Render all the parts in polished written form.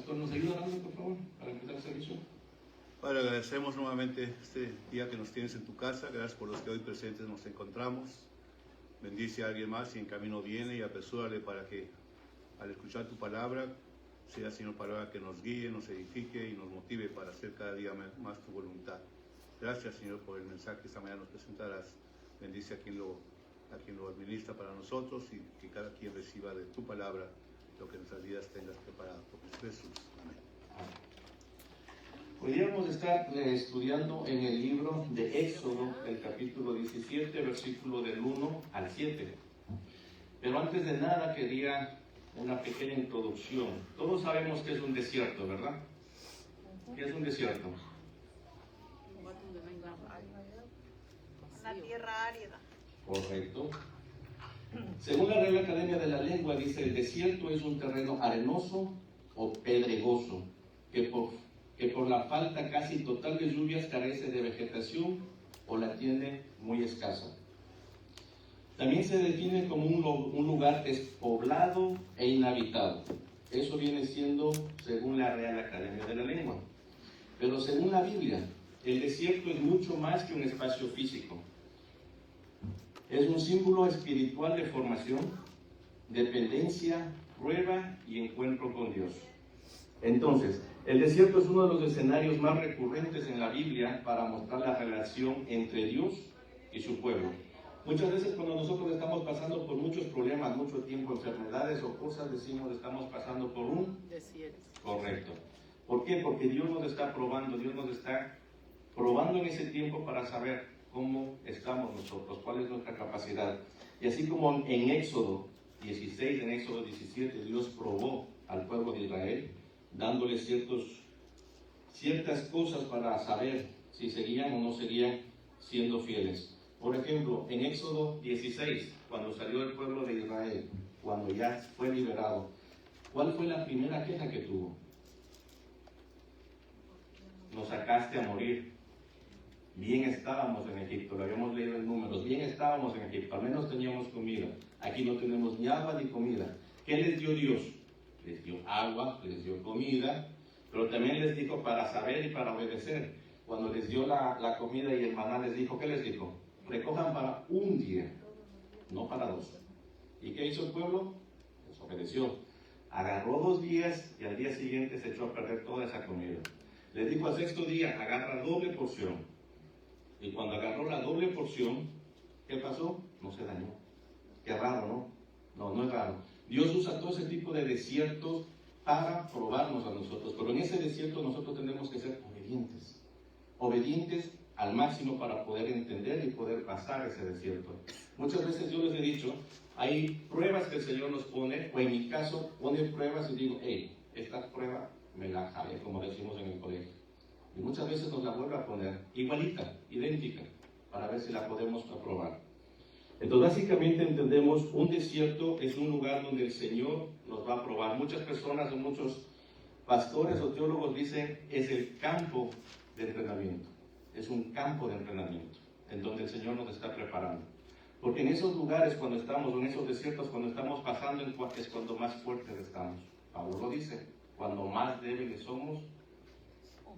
pastor nos ayuda orando, por favor, para empezar el servicio. Padre, agradecemos nuevamente este día que nos tienes en tu casa. Gracias por los que hoy presentes nos encontramos. Bendice a alguien más si en camino viene y apresúrale para que al escuchar tu palabra sea, Señor, palabra que nos guíe, nos edifique y nos motive para hacer cada día más tu voluntad. Gracias, Señor, por el mensaje que esta mañana nos presentarás. Bendice a quien lo administra para nosotros y que cada quien reciba de tu palabra lo que en nuestras vidas tengas preparado. Por Jesús. Amén. Hoy día vamos a estar estudiando en el libro de Éxodo, el capítulo 17, versículo del 1 al 7. Pero antes de nada quería una pequeña introducción. Todos sabemos que es un desierto, ¿verdad? ¿Qué es un desierto? Una tierra árida. Correcto. Según la Real Academia de la Lengua, dice: el desierto es un terreno arenoso o pedregoso que por la falta casi total de lluvias carece de vegetación o la tiene muy escasa. También se define como un lugar despoblado e inhabitado. Eso viene siendo según la Real Academia de la Lengua. Pero según la Biblia, el desierto es mucho más que un espacio físico. Es un símbolo espiritual de formación, dependencia, prueba y encuentro con Dios. Entonces, el desierto es uno de los escenarios más recurrentes en la Biblia para mostrar la relación entre Dios y su pueblo. Muchas veces cuando nosotros estamos pasando por muchos problemas, mucho tiempo, enfermedades o cosas, decimos estamos pasando por un Desierto. Correcto. ¿Por qué? Porque Dios nos está probando, Dios nos está probando en ese tiempo para saber cómo estamos nosotros, cuál es nuestra capacidad. Y así como en Éxodo 16, en Éxodo 17, Dios probó al pueblo de Israel, dándole ciertas cosas para saber si seguían o no seguían siendo fieles. Por ejemplo, en Éxodo 16, cuando salió el pueblo de Israel, cuando ya fue liberado, ¿cuál fue la primera queja que tuvo? Nos sacaste a morir. Bien estábamos en Egipto, lo habíamos leído en Números, bien estábamos en Egipto, al menos teníamos comida. Aquí no tenemos ni agua ni comida. ¿Qué les dio Dios? Les dio agua, les dio comida, pero también les dijo para saber y para obedecer. Cuando les dio la comida y el maná les dijo, ¿qué les dijo? Recojan para un día, no para dos. ¿Y qué hizo el pueblo? Desobedeció. Agarró 2 días y al día siguiente se echó a perder toda esa comida. Les dijo al 6.º día, agarra doble porción. Y cuando agarró la doble porción, ¿qué pasó? No se dañó. Qué raro, ¿no? No, no es raro. Dios usa todo ese tipo de desiertos para probarnos a nosotros. Pero en ese desierto nosotros tenemos que ser obedientes. Obedientes al máximo para poder entender y poder pasar ese desierto. Muchas veces yo les he dicho, hay pruebas que el Señor nos pone, o en mi caso, pone pruebas y digo, hey, esta prueba me la jalé, como decimos en el colegio. Y muchas veces nos la vuelve a poner igualita, idéntica, para ver si la podemos aprobar. Entonces, básicamente entendemos, un desierto es un lugar donde el Señor nos va a probar. Muchas personas o muchos pastores o teólogos dicen, es el campo de entrenamiento. Es un campo de entrenamiento, en donde el Señor nos está preparando. Porque en esos lugares, cuando estamos, en esos desiertos, cuando estamos pasando, es cuando más fuertes estamos. Pablo lo dice, cuando más débiles somos,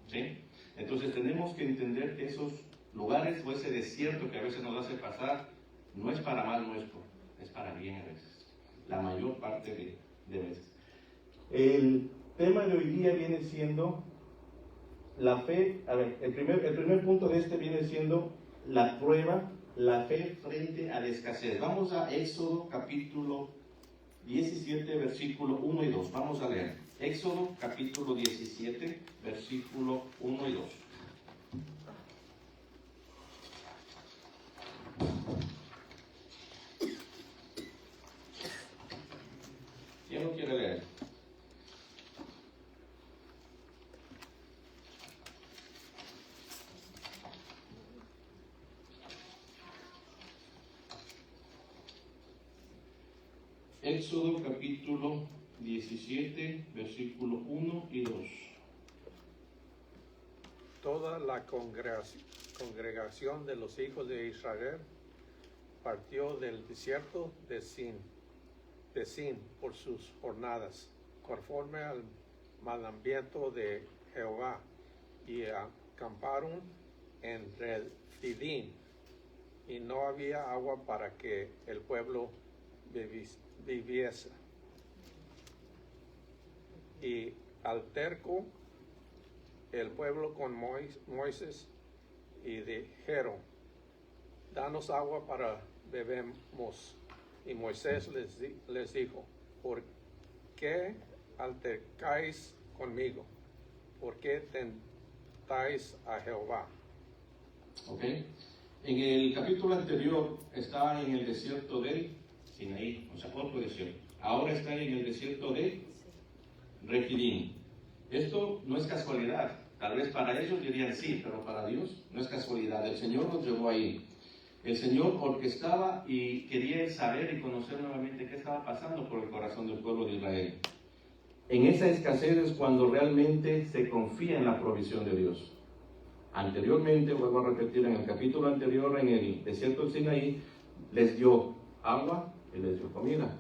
¿sí? Entonces tenemos que entender que esos lugares o ese desierto que a veces nos hace pasar, no es para mal nuestro, es para bien a veces, la mayor parte de veces. El tema de hoy día viene siendo la fe. A ver, el primer punto de este viene siendo la prueba, la fe frente a la escasez. Vamos a Éxodo capítulo 17, versículo 1 y 2. Vamos a leer. Éxodo capítulo 17, versículo 1 y 2. ¿Quién lo quiere leer? Éxodo capítulo 17, versículo 1 y 2. Toda la congregación de los hijos de Israel partió del desierto de Sin por sus jornadas, conforme al mandamiento de Jehová y acamparon en Refidim, y no había agua para que el pueblo viviese. Y altercó el pueblo con Moisés y dijeron: danos agua para bebemos. Y Moisés les dijo: ¿por qué altercáis conmigo? ¿Por qué tentáis a Jehová? ¿Ok? En el capítulo anterior estaba en el desierto de Sinaí, o sea, otro desierto. Ahora está en el desierto de Refidim. Esto no es casualidad. Tal vez para ellos dirían sí, pero para Dios no es casualidad. El Señor nos llevó ahí. El Señor orquestaba y quería saber y conocer nuevamente qué estaba pasando por el corazón del pueblo de Israel. En esa escasez es cuando realmente se confía en la provisión de Dios. Anteriormente, vuelvo a repetir, en el capítulo anterior, en el desierto del Sinaí, les dio agua y les dio comida.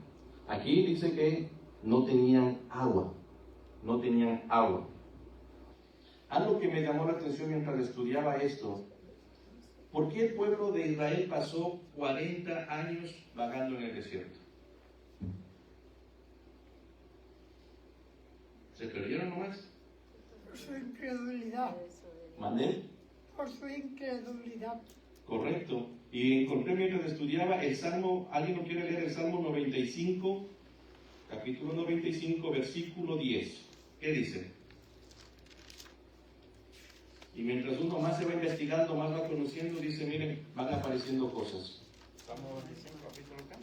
Aquí dice que no tenían agua. No tenían agua. Algo que me llamó la atención mientras estudiaba esto: ¿por qué el pueblo de Israel pasó 40 años vagando en el desierto? ¿Se perdieron nomás? Por su incredulidad. ¿Mandé? Por su incredulidad. Correcto. Y encontré mientras estudiaba el Salmo. ¿Alguien lo quiere leer? El Salmo 95, capítulo 95, versículo 10. ¿Qué dice? Y mientras uno más se va investigando, más va conociendo, dice, miren, van apareciendo cosas. Salmo 95, capítulo acá.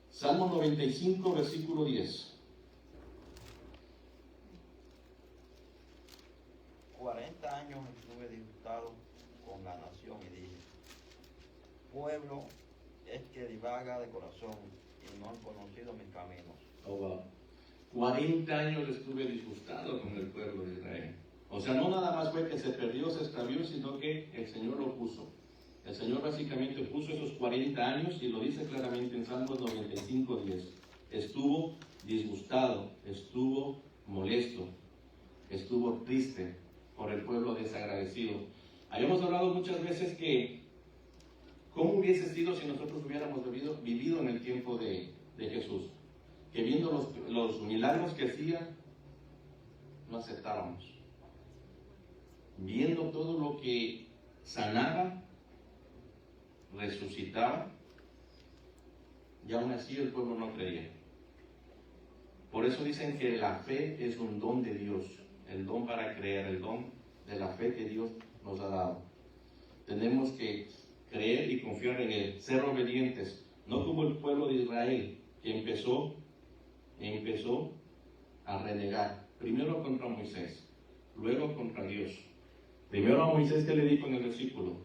Salmo 95, versículo 10. 40 años estuve disgustado con la nación y dije: pueblo es que divaga de corazón y no han conocido mis caminos. Oh, wow. 40 años estuve disgustado con el pueblo de Israel. O sea, no nada más fue que se perdió, se extravió, sino que el Señor lo puso. El Señor básicamente puso esos 40 años, y lo dice claramente en Salmos 95, 10. Estuvo disgustado, estuvo molesto, estuvo triste por el pueblo desagradecido. Habíamos hablado muchas veces que cómo hubiese sido si nosotros hubiéramos vivido en el tiempo de Jesús, que viendo los milagros que hacía, no aceptábamos. Viendo todo lo que sanaba, resucitaba, y aún así el pueblo no creía. Por eso dicen que la fe es un don de Dios, el don para creer, el don de la fe que Dios nos ha dado. Tenemos que creer y confiar en Él, ser obedientes, no como el pueblo de Israel, que empezó a renegar, primero contra Moisés, luego contra Dios. Primero a Moisés, que le dijo en el versículo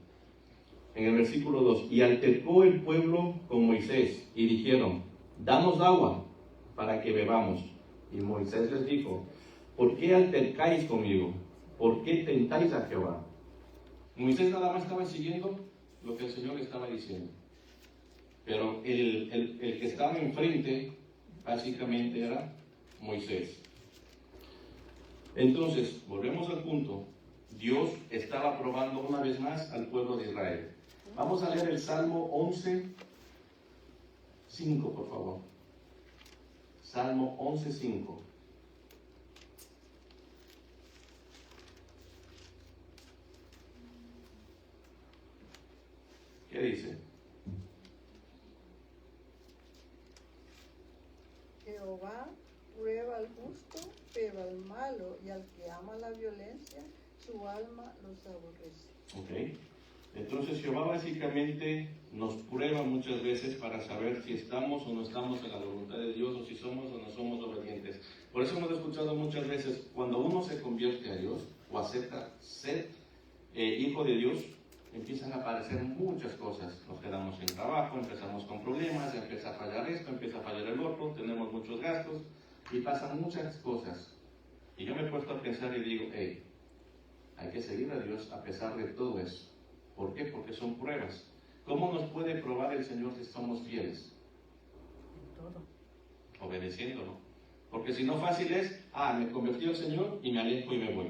2, y altercó el pueblo con Moisés, y dijeron: danos agua para que bebamos. Y Moisés les dijo: ¿por qué altercáis conmigo? ¿Por qué tentáis a Jehová? Moisés nada más estaba siguiendo lo que el Señor le estaba diciendo. Pero el que estaba enfrente, básicamente, era Moisés. Entonces, volvemos al punto. Dios estaba probando una vez más al pueblo de Israel. Vamos a leer el Salmo 11, 5, por favor. Salmo 11, 5. ¿Qué dice? Jehová prueba al justo, pero al malo y al que ama la violencia, su alma los aborrece. Ok. Entonces Jehová básicamente nos prueba muchas veces para saber si estamos o no estamos en la voluntad de Dios, o si somos o no somos obedientes. Por eso hemos escuchado muchas veces, cuando uno se convierte a Dios o acepta ser hijo de Dios, empiezan a aparecer muchas cosas. Nos quedamos sin trabajo, empezamos con problemas, empieza a fallar esto, empieza a fallar el otro, tenemos muchos gastos y pasan muchas cosas. Y yo me he puesto a pensar y digo, hey, hay que seguir a Dios a pesar de todo eso. ¿Por qué? Porque son pruebas. ¿Cómo nos puede probar el Señor si somos fieles? En todo. Obedeciéndolo. Porque si no fácil es, me convertí al Señor y me alejo y me voy.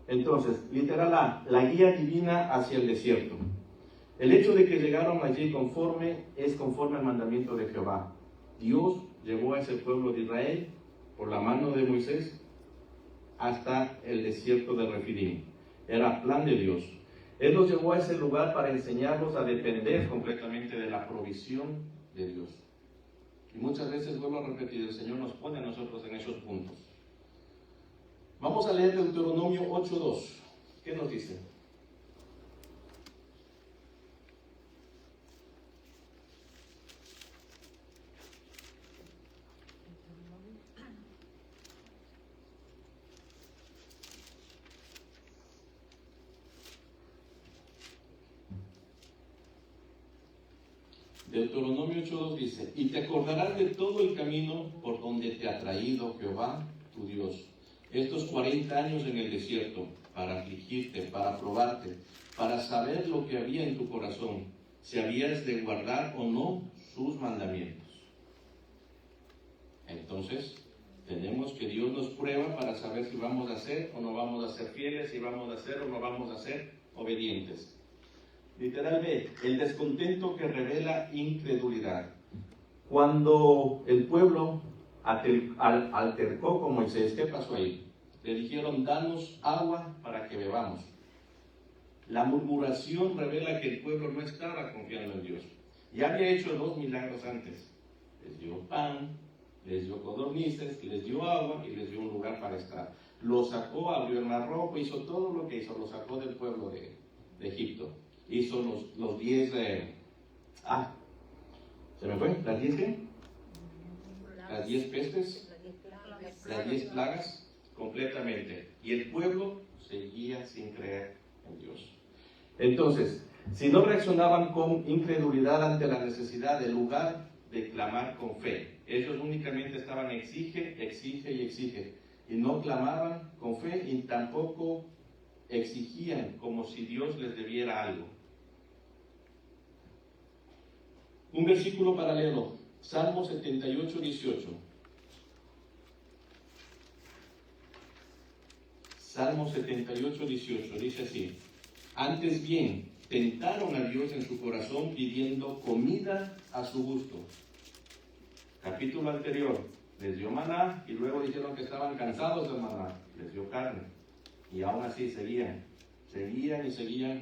Entonces, literal la guía divina hacia el desierto. El hecho de que llegaron allí es conforme al mandamiento de Jehová. Dios llevó a ese pueblo de Israel por la mano de Moisés hasta el desierto de Refidim. Era plan de Dios. Él los llevó a ese lugar para enseñarlos a depender completamente de la provisión de Dios. Y muchas veces, vuelvo a repetir, el Señor nos pone a nosotros en esos puntos. Vamos a leer Deuteronomio 8:2. ¿Qué nos dice? Deuteronomio 8:2 dice: y te acordarás de todo el camino por donde te ha traído Jehová tu Dios estos 40 años en el desierto, para afligirte, para probarte, para saber lo que había en tu corazón, si habías de guardar o no sus mandamientos. Entonces, tenemos que Dios nos prueba para saber si vamos a ser o no vamos a ser fieles, si vamos a ser o no vamos a ser obedientes. Literalmente, el descontento que revela incredulidad. Cuando el pueblo altercó con Moisés, ¿qué pasó ahí? Le dijeron: danos agua para que bebamos. La murmuración revela que el pueblo no estaba confiando en Dios. Ya había hecho 2 milagros antes. Les dio pan, les dio codornices, les dio agua y les dio un lugar para estar. Lo sacó, abrió el mar rojo, hizo todo lo que hizo, lo sacó del pueblo de Egipto. Hizo los 10... ¿se me fue? ¿Las 10 qué? Las 10 pestes, las 10 plagas, completamente. Y el pueblo seguía sin creer en Dios. Entonces, si no reaccionaban con incredulidad ante la necesidad, en lugar de clamar con fe, ellos únicamente estaban exige y exige. Y no clamaban con fe y tampoco exigían como si Dios les debiera algo. Un versículo paralelo, Salmo 78:18. Salmo 78:18 dice así: antes bien, tentaron a Dios en su corazón pidiendo comida a su gusto. Capítulo anterior, les dio maná y luego dijeron que estaban cansados de maná, les dio carne. Y aún así seguían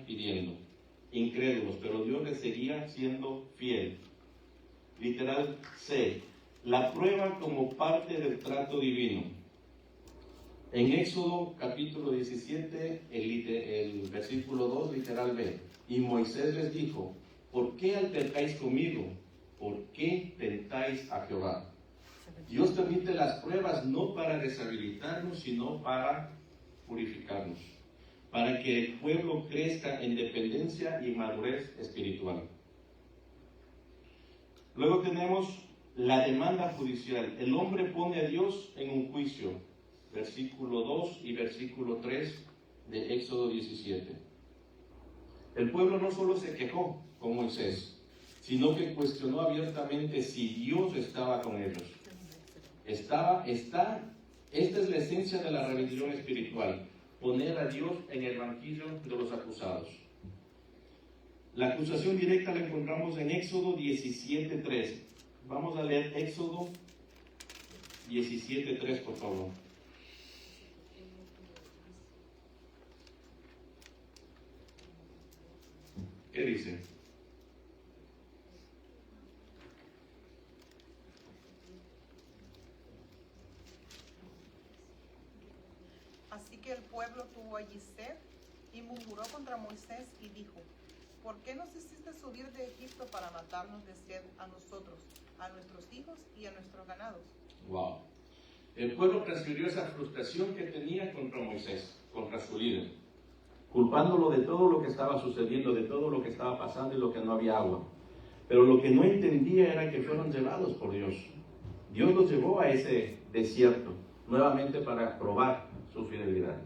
pidiendo. Incrédulos, pero Dios les seguía siendo fiel. Literal C, la prueba como parte del trato divino. En Éxodo capítulo 17, el versículo 2, literal B, y Moisés les dijo: ¿por qué altercáis conmigo? ¿Por qué tentáis a Jehová? Dios permite las pruebas no para deshabilitarnos, sino para purificarnos, para que el pueblo crezca en dependencia y madurez espiritual. Luego tenemos la demanda judicial. El hombre pone a Dios en un juicio. Versículo 2 y versículo 3 de Éxodo 17. El pueblo no solo se quejó con Moisés, sino que cuestionó abiertamente si Dios estaba con ellos. Esta es la esencia de la rebelión espiritual: poner a Dios en el banquillo de los acusados. La acusación directa la encontramos en Éxodo 17:3. Vamos a leer Éxodo 17:3, por favor. ¿Qué dice? Así que el pueblo tuvo allí sed y murmuró contra Moisés y dijo: ¿por qué nos hiciste subir de Egipto para matarnos de sed a nosotros, a nuestros hijos y a nuestros ganados? Wow. El pueblo transfirió esa frustración que tenía contra Moisés, contra su líder, culpándolo de todo lo que estaba sucediendo, de todo lo que estaba pasando y lo que no había agua. Pero lo que no entendía era que fueron llevados por Dios. Dios los llevó a ese desierto, nuevamente para probar su fidelidad.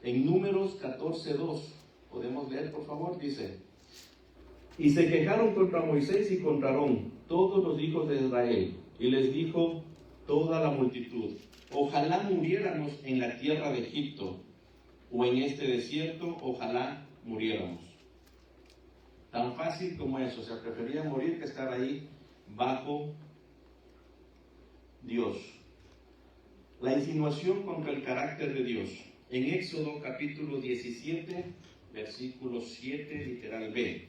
En Números 14:2, podemos leer, por favor, dice: y se quejaron contra Moisés y contra Aarón todos los hijos de Israel, y les dijo toda la multitud: ojalá muriéramos en la tierra de Egipto, o en este desierto, ojalá muriéramos. Tan fácil como eso, o sea, prefería morir que estar ahí bajo Dios. La insinuación contra el carácter de Dios. En Éxodo capítulo 17, versículo 7, literal B.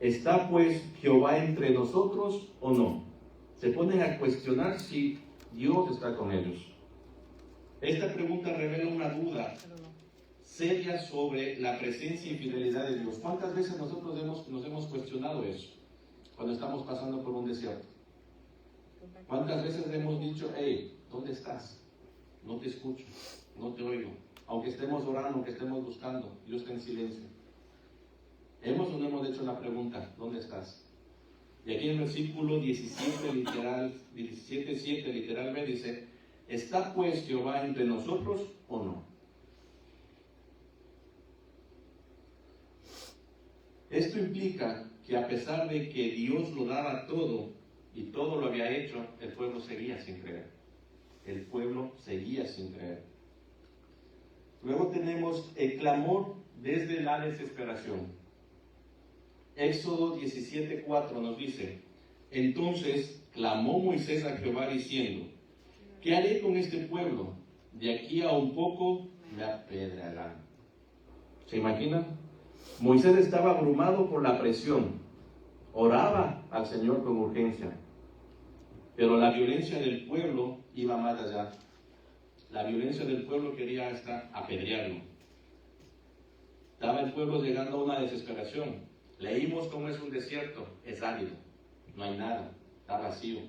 ¿Está pues Jehová entre nosotros o no? Se ponen a cuestionar si Dios está con ellos. Esta pregunta revela una duda seria sobre la presencia y fidelidad de Dios. ¿Cuántas veces nosotros nos hemos cuestionado eso cuando estamos pasando por un desierto? ¿Cuántas veces hemos dicho, hey, ¿dónde estás? No te escucho, no te oigo. Aunque estemos orando, aunque estemos buscando, Dios está en silencio. ¿Hemos o no hemos hecho la pregunta, ¿dónde estás? Y aquí en el versículo 17, literal, 17:7, literal B, dice: ¿está pues Jehová entre nosotros o no? Esto implica que a pesar de que Dios lo daba todo y todo lo había hecho, el pueblo seguía sin creer. El pueblo seguía sin creer. Luego tenemos el clamor desde la desesperación. Éxodo 17:4 nos dice: entonces clamó Moisés a Jehová diciendo: ¿qué haré con este pueblo? De aquí a un poco me apedrearán. ¿Se imaginan? Moisés estaba abrumado por la presión. Oraba al Señor con urgencia. Pero la violencia del pueblo iba más allá. La violencia del pueblo quería hasta apedrearlo. Estaba el pueblo llegando a una desesperación. Leímos cómo es un desierto, es árido, no hay nada, está vacío.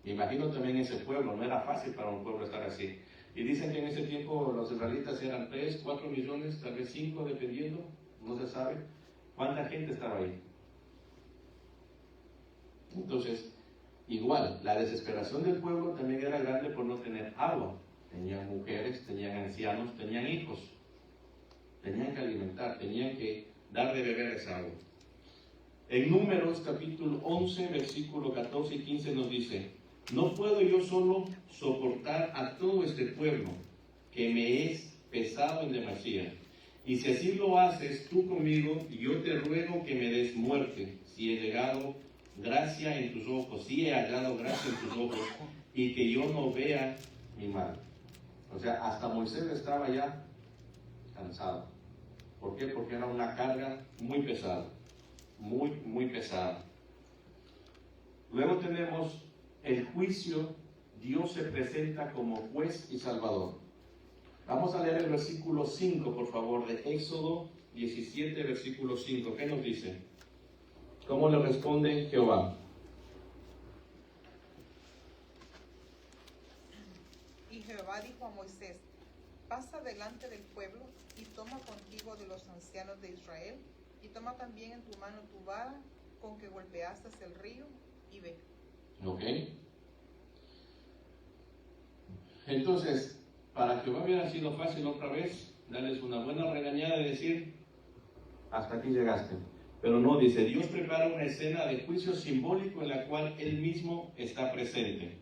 Me imagino también ese pueblo, no era fácil para un pueblo estar así. Y dicen que en ese tiempo los israelitas eran 3, 4 millones, tal vez 5, dependiendo, no se sabe cuánta gente estaba ahí. Entonces, igual, la desesperación del pueblo también era grande por no tener agua. Tenían mujeres, tenían ancianos, tenían hijos. Tenían que alimentar, tenían que dar de beber esa agua. En Números capítulo 11, versículo 14 y 15 nos dice: no puedo yo solo soportar a todo este pueblo, que me es pesado en demasía. Y si así lo haces tú conmigo, yo te ruego que me des muerte, si he hallado gracia en tus ojos, en tus ojos, y que yo no vea mi mal. O sea, hasta Moisés estaba ya cansado. ¿Por qué? Porque era una carga muy pesada, muy pesada. Luego tenemos el juicio. Dios se presenta como juez y salvador. Vamos a leer el versículo 5, por favor, de Éxodo 17, versículo 5. ¿Qué nos dice? ¿Cómo le responde Jehová? Y Jehová dijo a Moisés: pasa delante del pueblo y toma contigo de los ancianos de Israel, y toma también en tu mano tu vara con que golpeaste el río, y ve. Ok. Entonces, para Jehová hubiera sido fácil otra vez darles una buena regañada y decir: hasta aquí llegaste. Pero no, dice, Dios prepara una escena de juicio simbólico en la cual Él mismo está presente.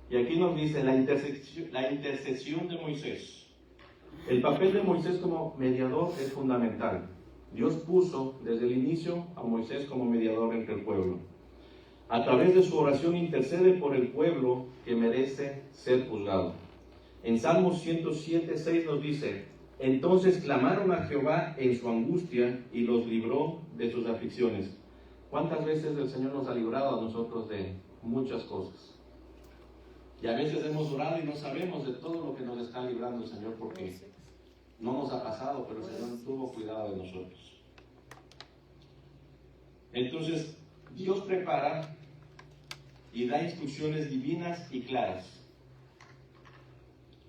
Y aquí nos dice la intercesión de Moisés. El papel de Moisés como mediador es fundamental. Dios puso desde el inicio a Moisés como mediador entre el pueblo. A través de su oración intercede por el pueblo que merece ser juzgado. En Salmos 107:6 nos dice: entonces clamaron a Jehová en su angustia y los libró de sus aflicciones. ¿Cuántas veces el Señor nos ha librado a nosotros de muchas cosas? Y a veces hemos orado y no sabemos de todo lo que nos está librando el Señor, porque no nos ha pasado, pero el Señor tuvo cuidado de nosotros. Entonces, Dios prepara y da instrucciones divinas y claras.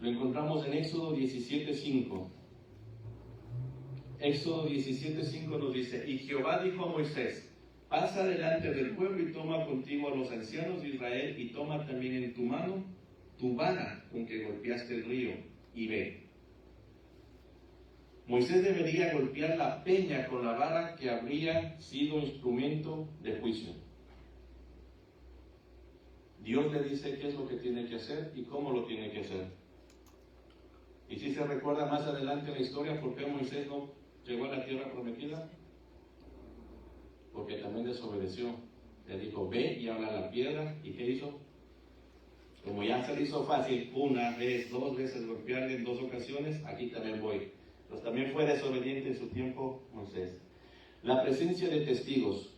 Lo encontramos en Éxodo 17:5. Éxodo 17:5 nos dice: y Jehová dijo a Moisés: pasa delante del pueblo y toma contigo a los ancianos de Israel, y toma también en tu mano tu vara con que golpeaste el río, y ve. Moisés debería golpear la peña con la vara que habría sido instrumento de juicio. Dios le dice qué es lo que tiene que hacer y cómo lo tiene que hacer. Y si se recuerda más adelante en la historia por qué Moisés no llegó a la tierra prometida, porque también desobedeció. Le dijo, ve y habla a la piedra. ¿Y qué hizo? Como ya se le hizo fácil una vez, dos veces golpearle en dos ocasiones, aquí también voy. Pues también fue desobediente en su tiempo Moisés. La presencia de testigos.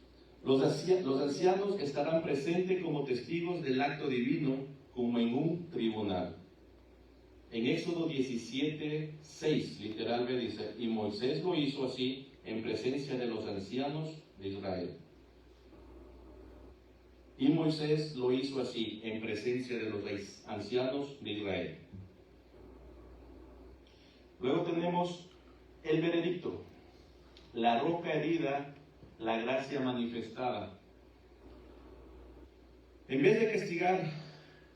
Los ancianos estarán presentes como testigos del acto divino, como en un tribunal. En Éxodo 17:6, literalmente dice, y Moisés lo hizo así en presencia de los ancianos de Israel. Y Moisés lo hizo así en presencia de los ancianos de Israel. Luego tenemos el veredicto, la roca herida, la gracia manifestada. En vez de castigar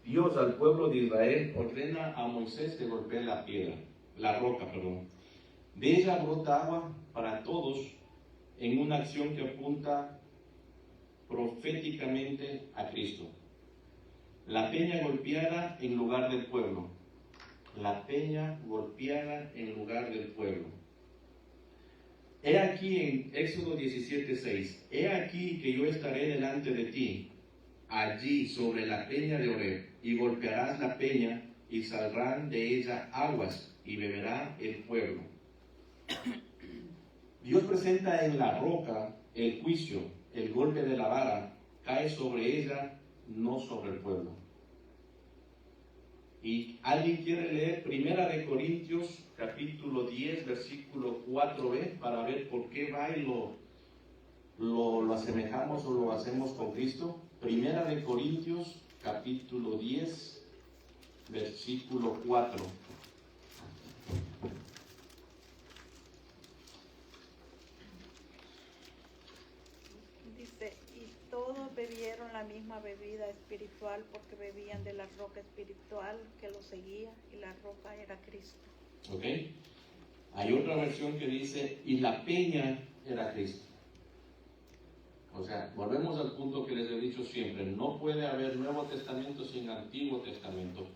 Dios al pueblo de Israel, ordena a Moisés que golpee la roca. De ella brota agua para todos en una acción que apunta proféticamente a Cristo. La peña golpeada en lugar del pueblo. La peña golpeada en lugar del pueblo. He aquí en Éxodo 17:6, he aquí que yo estaré delante de ti, allí sobre la peña de Oreb, y golpearás la peña, y saldrán de ella aguas, y beberá el pueblo. Dios presenta en la roca el juicio, el golpe de la vara, cae sobre ella, no sobre el pueblo. Y alguien quiere leer 1 Corintios capítulo 10, versículo 4b, para ver por qué va y lo asemejamos o lo hacemos con Cristo. 1 Corintios capítulo 10, versículo 4. Dice, y todos bebieron la misma bebida espiritual porque bebían de la roca espiritual que los seguía, y la roca era Cristo. ¿Ok? Hay otra versión que dice, y la peña era Cristo. O sea, volvemos al punto que les he dicho siempre, no puede haber Nuevo Testamento sin Antiguo Testamento.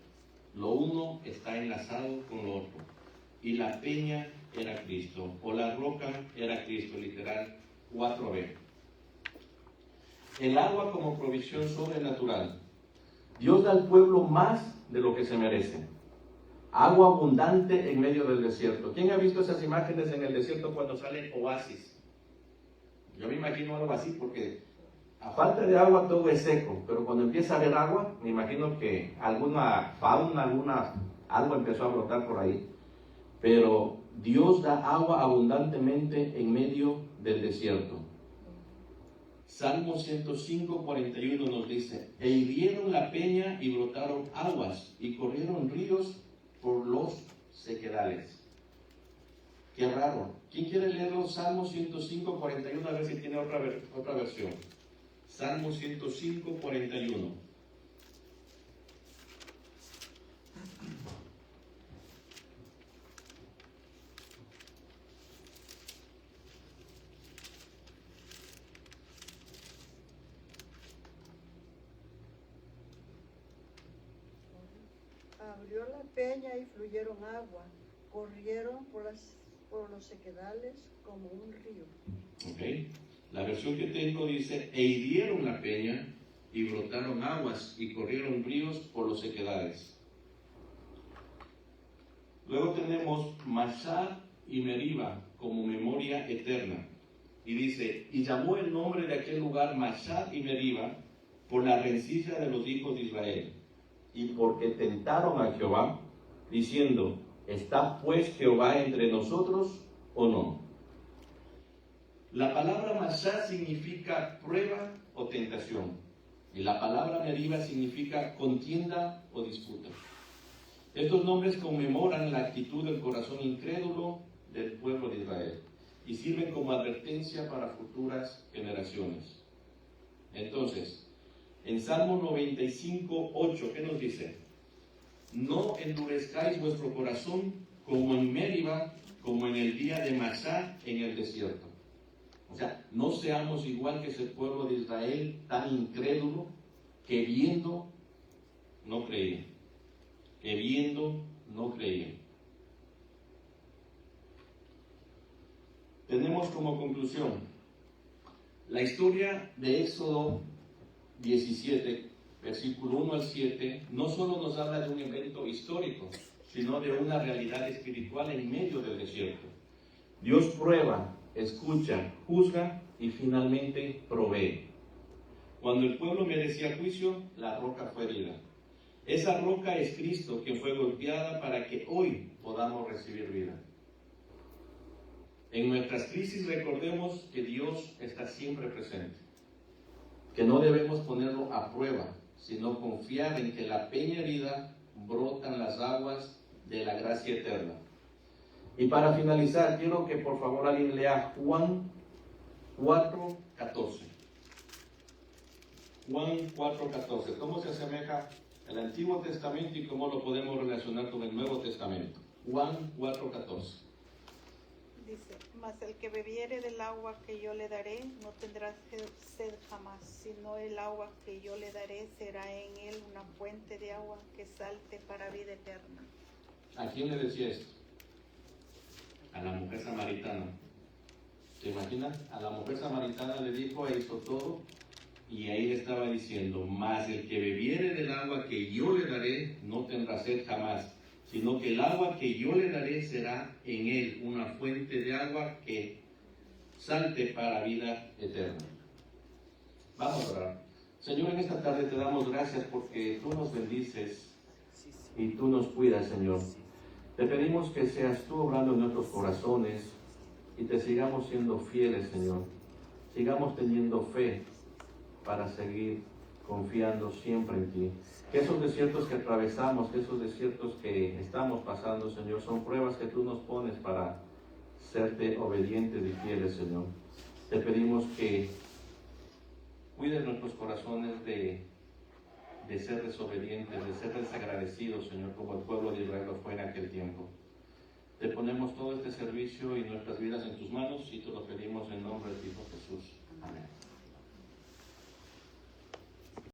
Lo uno está enlazado con lo otro. Y la peña era Cristo, o la roca era Cristo, literal 4b. El agua como provisión sobrenatural. Dios da al pueblo más de lo que se merece. Agua abundante en medio del desierto. ¿Quién ha visto esas imágenes en el desierto cuando salen oasis? Yo me imagino algo así porque a falta de agua todo es seco, pero cuando empieza a haber agua, me imagino que alguna fauna, algo empezó a brotar por ahí. Pero Dios da agua abundantemente en medio del desierto. Salmo 105, 41 nos dice, e hirieron la peña y brotaron aguas, y corrieron ríos por los sequedales. Qué raro. ¿Quién quiere leer los Salmos 105, 41? A ver si tiene otra versión. Salmo 105, 41. Abrió la peña y fluyeron agua, corrieron por los sequedales como un río. Okay. La versión que tengo dice, e hirieron la peña y brotaron aguas y corrieron ríos por los sequedales. Luego tenemos Masá y Meriba como memoria eterna. Y dice, y llamó el nombre de aquel lugar Masá y Meriba por la rencilla de los hijos de Israel. Y porque tentaron a Jehová, diciendo, ¿está pues Jehová entre nosotros o no? La palabra Masá significa prueba o tentación. Y la palabra Meriba significa contienda o disputa. Estos nombres conmemoran la actitud del corazón incrédulo del pueblo de Israel y sirven como advertencia para futuras generaciones. Entonces, en Salmo 95, 8, ¿qué nos dice? No endurezcáis vuestro corazón como en Meriba, como en el día de Masá en el desierto. O sea, no seamos igual que ese pueblo de Israel tan incrédulo que viendo no creían. Que viendo, no creían. Tenemos como conclusión la historia de Éxodo 17, versículo 1 al 7, no solo nos habla de un evento histórico, sino de una realidad espiritual en medio del desierto. Dios prueba, escucha, juzga y finalmente provee. Cuando el pueblo merecía juicio, la roca fue herida. Esa roca es Cristo, que fue golpeada para que hoy podamos recibir vida. En nuestras crisis recordemos que Dios está siempre presente, que no debemos ponerlo a prueba, sino confiar en que la peña herida brotan las aguas de la gracia eterna. Y para finalizar, quiero que por favor alguien lea Juan 4:14. Juan 4:14. ¿Cómo se asemeja el Antiguo Testamento y cómo lo podemos relacionar con el Nuevo Testamento? Juan 4:14. Dice, mas el que bebiere del agua que yo le daré no tendrá sed jamás, sino el agua que yo le daré será en él una fuente de agua que salte para vida eterna. ¿A quién le decía esto? A la mujer samaritana. ¿Se imaginan? A la mujer samaritana le dijo, e hizo todo, y ahí le estaba diciendo, mas el que bebiere del agua que yo le daré no tendrá sed jamás, sino que el agua que yo le daré será en él una fuente de agua que salte para vida eterna. Vamos a orar. Señor, en esta tarde te damos gracias porque tú nos bendices y tú nos cuidas, Señor. Te pedimos que seas tú obrando en nuestros corazones y te sigamos siendo fieles, Señor. Sigamos teniendo fe para seguir confiando siempre en ti. Que esos desiertos que atravesamos, que esos desiertos que estamos pasando, Señor, son pruebas que tú nos pones para serte obedientes y fieles, Señor. Te pedimos que cuides nuestros corazones de ser desobedientes, de ser desagradecidos, Señor, como el pueblo de Israel lo fue en aquel tiempo. Te ponemos todo este servicio y nuestras vidas en tus manos y te lo pedimos en nombre de tu Hijo Jesús. Amén.